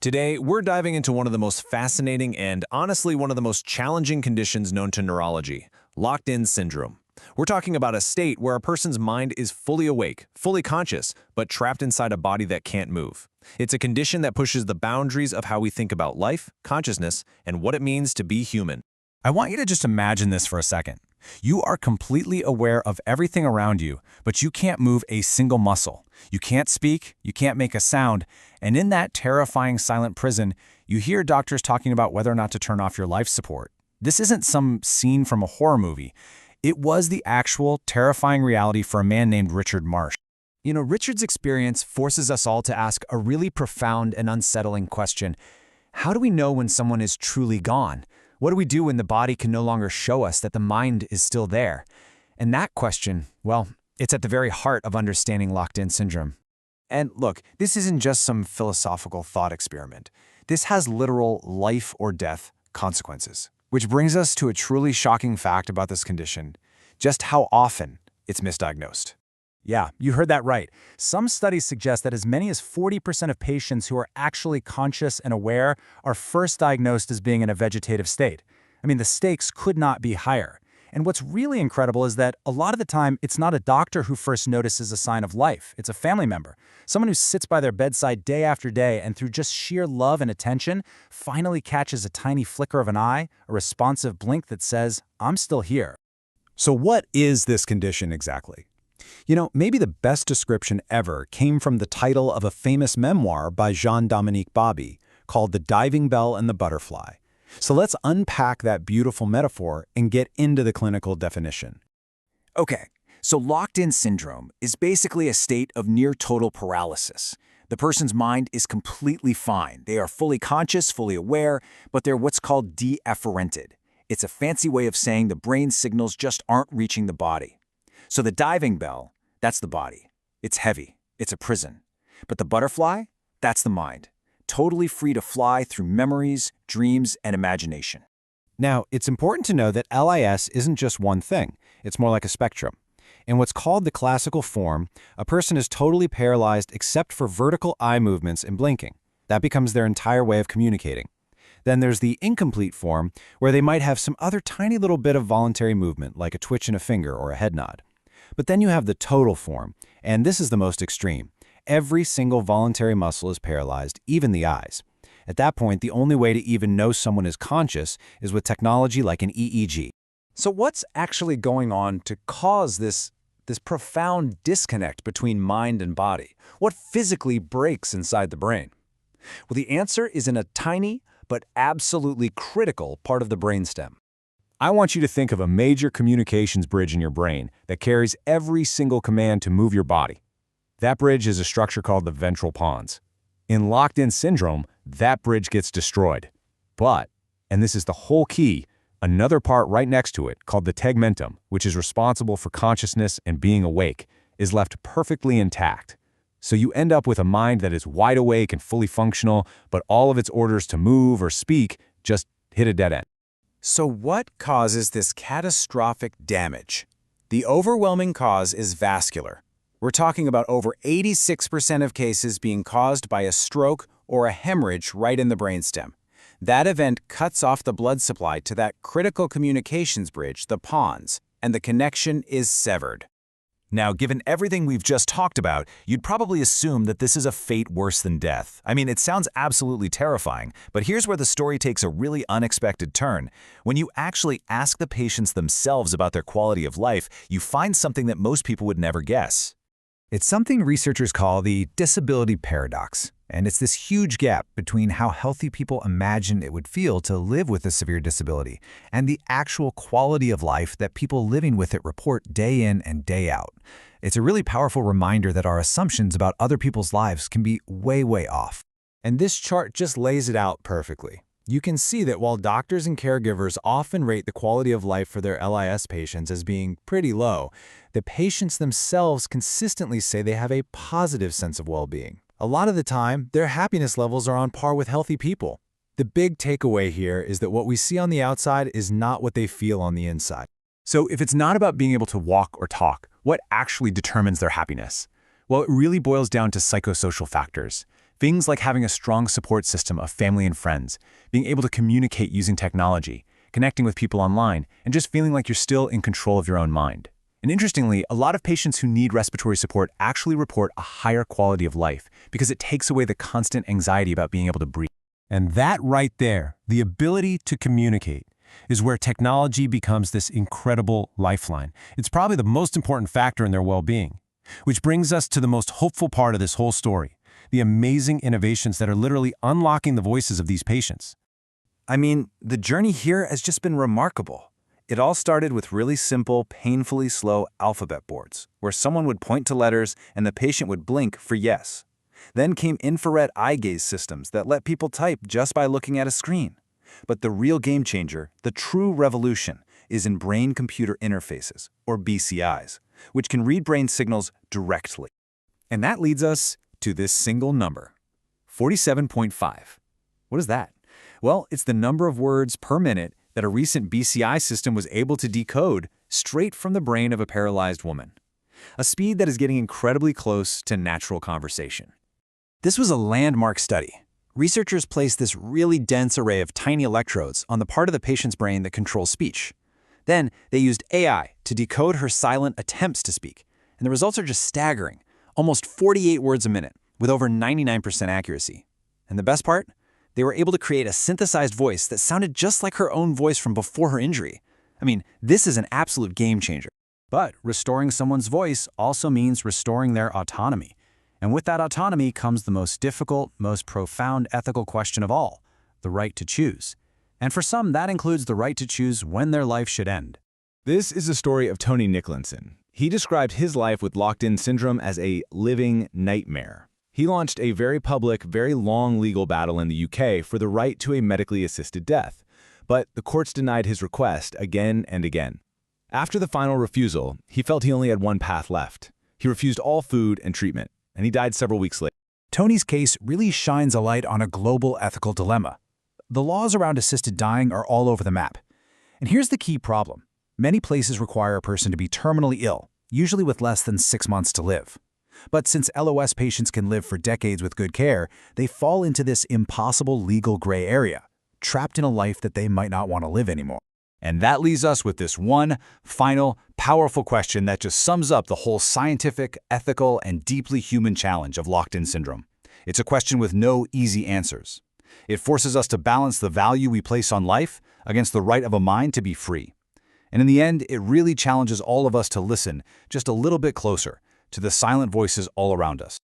Today, we're diving into one of the most fascinating and honestly one of the most challenging conditions known to neurology, locked-in syndrome. We're talking about a state where a person's mind is fully awake, fully conscious, but trapped inside a body that can't move. It's a condition that pushes the boundaries of how we think about life, consciousness, and what it means to be human. I want you to just imagine this for a second. You are completely aware of everything around you, but you can't move a single muscle. You can't speak, you can't make a sound, and in that terrifying silent prison, you hear doctors talking about whether or not to turn off your life support. This isn't some scene from a horror movie. It was the actual terrifying reality for a man named Richard Marsh. Richard's experience forces us all to ask a really profound and unsettling question. How do we know when someone is truly gone? What do we do when the body can no longer show us that the mind is still there? And that question, well, it's at the very heart of understanding locked-in syndrome. And look, this isn't just some philosophical thought experiment. This has literal life or death consequences. Which brings us to a truly shocking fact about this condition, just how often it's misdiagnosed. Yeah, you heard that right. Some studies suggest that as many as 40% of patients who are actually conscious and aware are first diagnosed as being in a vegetative state. I mean, the stakes could not be higher. And what's really incredible is that a lot of the time, it's not a doctor who first notices a sign of life. It's a family member, someone who sits by their bedside day after day and through just sheer love and attention, finally catches a tiny flicker of an eye, a responsive blink that says, "I'm still here." So what is this condition exactly? Maybe the best description ever came from the title of a famous memoir by Jean-Dominique Bauby called The Diving Bell and the Butterfly. So let's unpack that beautiful metaphor and get into the clinical definition. Okay, so locked-in syndrome is basically a state of near-total paralysis. The person's mind is completely fine. They are fully conscious, fully aware, but they're what's called deafferented. It's a fancy way of saying the brain signals just aren't reaching the body. So the diving bell, that's the body. It's heavy. It's a prison. But the butterfly, that's the mind. Totally free to fly through memories, dreams, and imagination. Now, it's important to know that LIS isn't just one thing. It's more like a spectrum. In what's called the classical form, a person is totally paralyzed except for vertical eye movements and blinking. That becomes their entire way of communicating. Then there's the incomplete form, where they might have some other tiny little bit of voluntary movement, like a twitch in a finger or a head nod. But then you have the total form, and this is the most extreme. Every single voluntary muscle is paralyzed, even the eyes. At that point, the only way to even know someone is conscious is with technology like an EEG. So what's actually going on to cause this profound disconnect between mind and body? What physically breaks inside the brain? Well, the answer is in a tiny but absolutely critical part of the brainstem. I want you to think of a major communications bridge in your brain that carries every single command to move your body. That bridge is a structure called the ventral pons. In locked-in syndrome, that bridge gets destroyed. But, and this is the whole key, another part right next to it, called the tegmentum, which is responsible for consciousness and being awake, is left perfectly intact. So you end up with a mind that is wide awake and fully functional, but all of its orders to move or speak just hit a dead end. So what causes this catastrophic damage? The overwhelming cause is vascular. We're talking about over 86% of cases being caused by a stroke or a hemorrhage right in the brainstem. That event cuts off the blood supply to that critical communications bridge, the pons, and the connection is severed. Now, given everything we've just talked about, you'd probably assume that this is a fate worse than death. I mean, it sounds absolutely terrifying, but here's where the story takes a really unexpected turn. When you actually ask the patients themselves about their quality of life, you find something that most people would never guess. It's something researchers call the disability paradox, and it's this huge gap between how healthy people imagine it would feel to live with a severe disability and the actual quality of life that people living with it report day in and day out. It's a really powerful reminder that our assumptions about other people's lives can be way, way off. And this chart just lays it out perfectly. You can see that while doctors and caregivers often rate the quality of life for their LIS patients as being pretty low, the patients themselves consistently say they have a positive sense of well-being. A lot of the time, their happiness levels are on par with healthy people. The big takeaway here is that what we see on the outside is not what they feel on the inside. So if it's not about being able to walk or talk, what actually determines their happiness? Well, it really boils down to psychosocial factors. Things like having a strong support system of family and friends, being able to communicate using technology, connecting with people online, and just feeling like you're still in control of your own mind. And interestingly, a lot of patients who need respiratory support actually report a higher quality of life because it takes away the constant anxiety about being able to breathe. And that right there, the ability to communicate, is where technology becomes this incredible lifeline. It's probably the most important factor in their well-being. Which brings us to the most hopeful part of this whole story, the amazing innovations that are literally unlocking the voices of these patients. I mean, the journey here has just been remarkable. It all started with really simple, painfully slow alphabet boards, where someone would point to letters and the patient would blink for yes. Then came infrared eye gaze systems that let people type just by looking at a screen. But the real game changer, the true revolution, is in brain-computer interfaces, or BCIs, which can read brain signals directly. And that leads us to this single number, 47.5. What is that? Well, it's the number of words per minute that a recent BCI system was able to decode straight from the brain of a paralyzed woman. A speed that is getting incredibly close to natural conversation. This was a landmark study. Researchers placed this really dense array of tiny electrodes on the part of the patient's brain that controls speech. Then they used AI to decode her silent attempts to speak, and the results are just staggering, almost 48 words a minute, with over 99% accuracy. And the best part? They were able to create a synthesized voice that sounded just like her own voice from before her injury. I mean, this is an absolute game changer. But restoring someone's voice also means restoring their autonomy. And with that autonomy comes the most difficult, most profound ethical question of all, the right to choose. And for some, that includes the right to choose when their life should end. This is the story of Tony Nicholson. He described his life with locked-in syndrome as a living nightmare. He launched a very public, very long legal battle in the UK for the right to a medically assisted death. But the courts denied his request again and again. After the final refusal, he felt he only had one path left. He refused all food and treatment, and he died several weeks later. Tony's case really shines a light on a global ethical dilemma. The laws around assisted dying are all over the map. And here's the key problem. Many places require a person to be terminally ill, usually with less than 6 months to live. But since LOS patients can live for decades with good care, they fall into this impossible legal gray area, trapped in a life that they might not want to live anymore. And that leaves us with this one final, powerful question that just sums up the whole scientific, ethical, and deeply human challenge of locked-in syndrome. It's a question with no easy answers. It forces us to balance the value we place on life against the right of a mind to be free. And in the end, it really challenges all of us to listen just a little bit closer to the silent voices all around us.